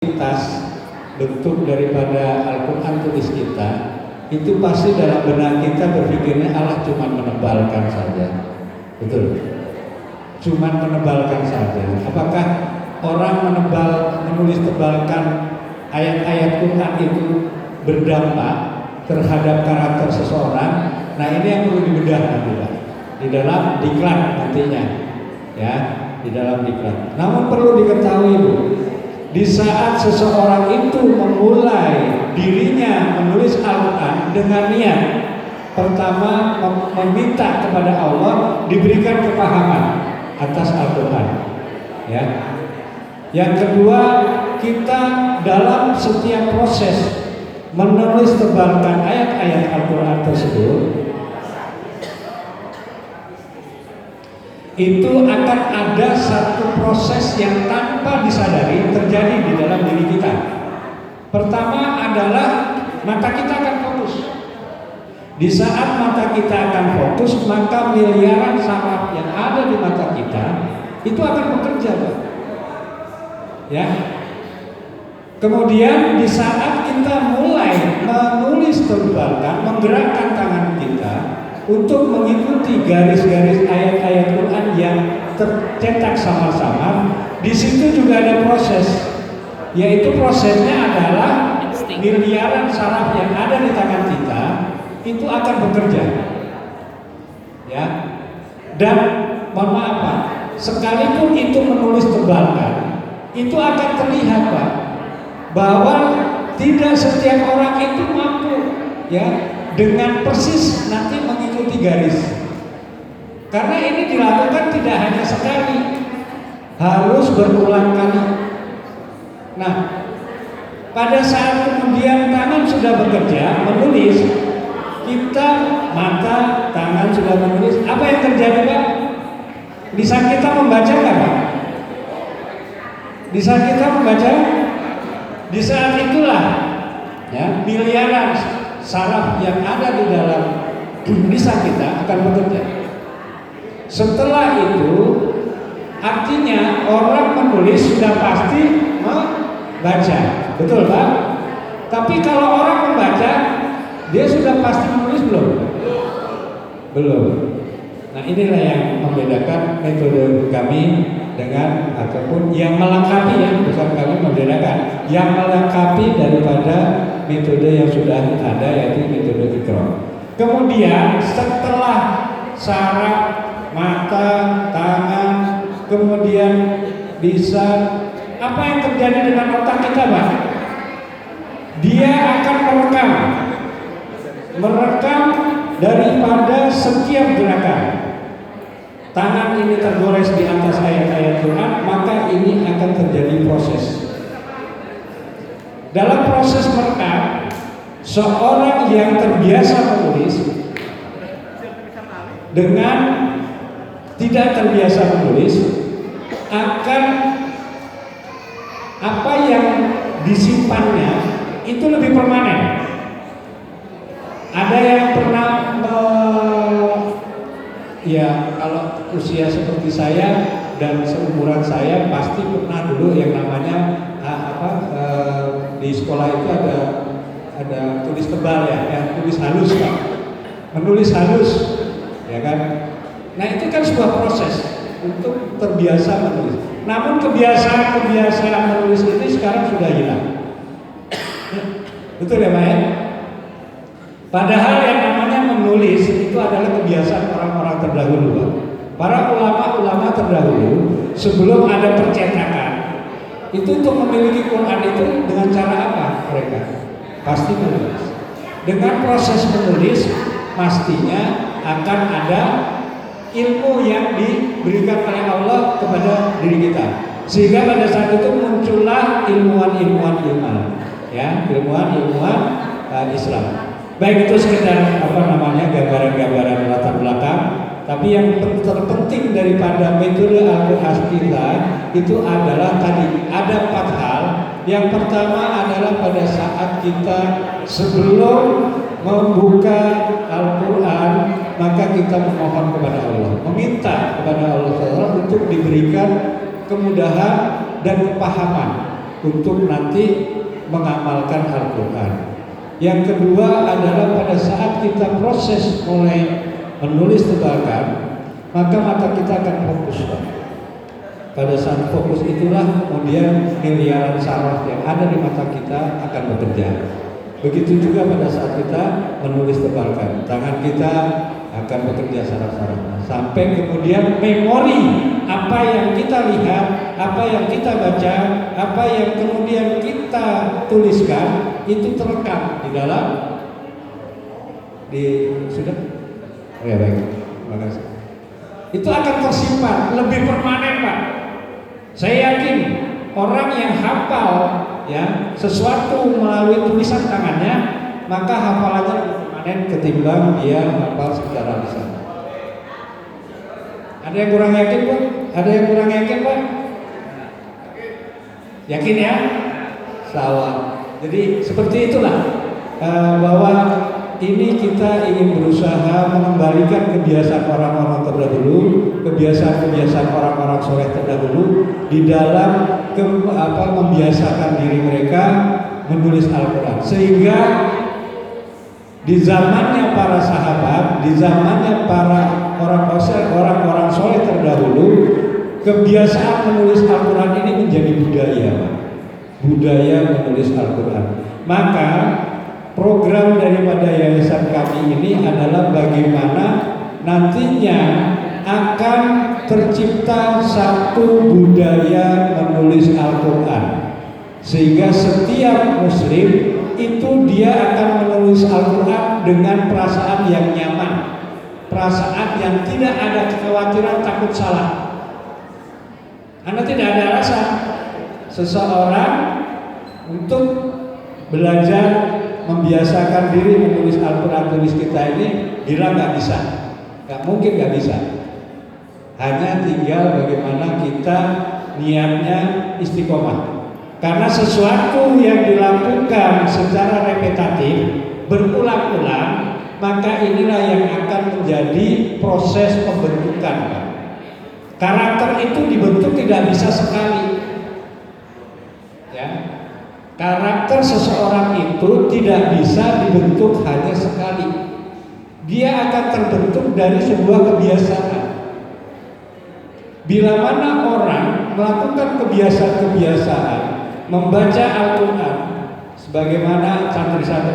tas bentuk daripada Al-Quran tulis kita, itu pasti dalam benak kita berpikirnya Allah cuma menebalkan saja. Betul? Cuma menebalkan saja. Apakah orang menulis tebalkan ayat-ayat Quran itu berdampak terhadap karakter seseorang? Nah, ini yang perlu dibedah nanti Pak, di dalam diklat nantinya, ya, di dalam diklat. Namun perlu diketahui Bu, di saat seseorang itu memulai dirinya menulis Al-Quran dengan niat pertama meminta kepada Allah diberikan kepahaman atas Al-Quran, ya. Yang kedua, kita dalam setiap proses menulis tebalkan ayat-ayat Al-Quran tersebut, itu akan ada satu proses yang tanpa disadari terjadi di dalam diri kita. Pertama adalah mata kita akan fokus. Di saat mata kita akan fokus, maka miliaran saraf yang ada di mata kita itu akan bekerja, Pak. Ya. Kemudian di saat kita mulai menulis tebalkan, menggerakkan tangan kita untuk mengikuti garis-garis ayat-ayat Quran yang tercetak samar-samar, di situ juga ada proses, yaitu prosesnya adalah miliaran saraf yang ada di tangan kita itu akan bekerja, ya. Dan mohon maaf Pak, sekalipun itu menulis tebalkan, itu akan terlihat Pak, bahwa tidak setiap orang itu mampu, ya, dengan persis nanti mengikuti garis. Karena ini dilakukan tidak hanya sekali, harus berulang kali. Nah, pada saat kemudian tangan sudah bekerja menulis, kita mata, tangan sudah menulis, apa yang terjadi Pak? Bisa kita membaca nggak Pak? Bisa kita membaca? Di saat itulah, ya, miliaran saraf yang ada di dalam lisan kita akan bekerja. Setelah itu, artinya orang menulis sudah pasti membaca, betul Pak? Tapi kalau orang membaca, dia sudah pasti menulis belum? Belum. Nah, inilah yang membedakan metode kami dengan, ataupun yang melengkapi, ya, bukan kami membedakan, yang melengkapi daripada metode yang sudah ada, yaitu metode Iqra. Kemudian setelah saraf mata, tangan, kemudian lisan, apa yang terjadi dengan otak kita, Pak? Dia akan merekam daripada setiap gerakan. Tangan ini tergores di atas ayat-ayat Quran, maka ini akan terjadi proses. Dalam proses merekam, seorang yang terbiasa menulis dengan tidak terbiasa menulis akan apa yang disimpannya itu lebih permanen. Ada yang pernah ya, kalau usia seperti saya dan seumuran saya pasti pernah dulu yang namanya di sekolah itu ada tulis tebal, ya, tulis halus Pak, menulis halus, ya kan. Nah, itu kan sebuah proses untuk terbiasa menulis. Namun kebiasaan menulis ini sekarang sudah hilang. Betul ya Pak ya? Padahal yang namanya menulis itu adalah kebiasaan orang-orang terdahulu Pak. Para ulama-ulama terdahulu sebelum ada percetakan, itu untuk memiliki Quran itu dengan cara apa mereka? Pasti menulis. Dengan proses menulis pastinya akan ada ilmu yang diberikan oleh Allah kepada diri kita, sehingga pada saat itu muncullah ilmuwan ya, ilmuwan Islam. Baik itu sekedar gambaran-gambaran latar belakang, tapi yang terpenting daripada metode Al-Quran kita itu adalah tadi ada 4 hal. Yang pertama adalah pada saat kita sebelum membuka Al-Quran, maka kita memohon kepada Allah, meminta kepada Allah untuk diberikan kemudahan dan kepahaman untuk nanti mengamalkan Al-Quran. Yang kedua adalah pada saat kita proses mulai menulis tebakan, maka mata kita akan fokus. Pada saat fokus itulah kemudian miliaran saraf yang ada di mata kita akan bekerja. Begitu juga pada saat kita menulis tebakan, tangan kita akan bekerja saraf-sarafnya sampai kemudian memori apa yang kita lihat, apa yang kita baca, apa yang kemudian kita tuliskan itu terekam di dalam sudah? Oh ya, baik, terima kasih. Itu akan tersimpan lebih permanen, Pak. Saya yakin orang yang hafal ya sesuatu melalui tulisan tangannya, maka hafalannya lebih permanen ketimbang dia hafal secara lisan. Ada yang kurang yakin, Pak? Ada yang kurang yakin, Pak? Yakin ya? Sawah. Jadi seperti itulah bahwa ini kita ingin berusaha mengembalikan kebiasaan orang-orang terdahulu, kebiasaan-kebiasaan orang-orang soleh terdahulu di dalam membiasakan diri mereka menulis Al-Quran, sehingga di zamannya para sahabat, di zamannya para orang-orang soleh terdahulu, kebiasaan menulis Al-Quran ini menjadi budaya menulis Al-Quran. Maka program daripada yayasan kami ini adalah bagaimana nantinya akan tercipta satu budaya menulis Al-Quran, sehingga setiap muslim itu dia akan menulis Al-Quran dengan perasaan yang nyaman, perasaan yang tidak ada kekhawatiran takut salah. Karena tidak ada alasan seseorang untuk belajar membiasakan diri menulis Al-Quran tulis kita ini bilang nggak bisa, nggak mungkin nggak bisa. Hanya tinggal bagaimana kita niatnya istiqomah. Karena sesuatu yang dilakukan secara repetitif berulang-ulang, maka inilah yang akan menjadi proses pembentukan. Karakter itu dibentuk tidak bisa sekali. Ya. Karakter seseorang itu tidak bisa dibentuk hanya sekali. Dia akan terbentuk dari sebuah kebiasaan. Bila mana orang melakukan kebiasaan-kebiasaan membaca Al-Quran sebagaimana santri-santri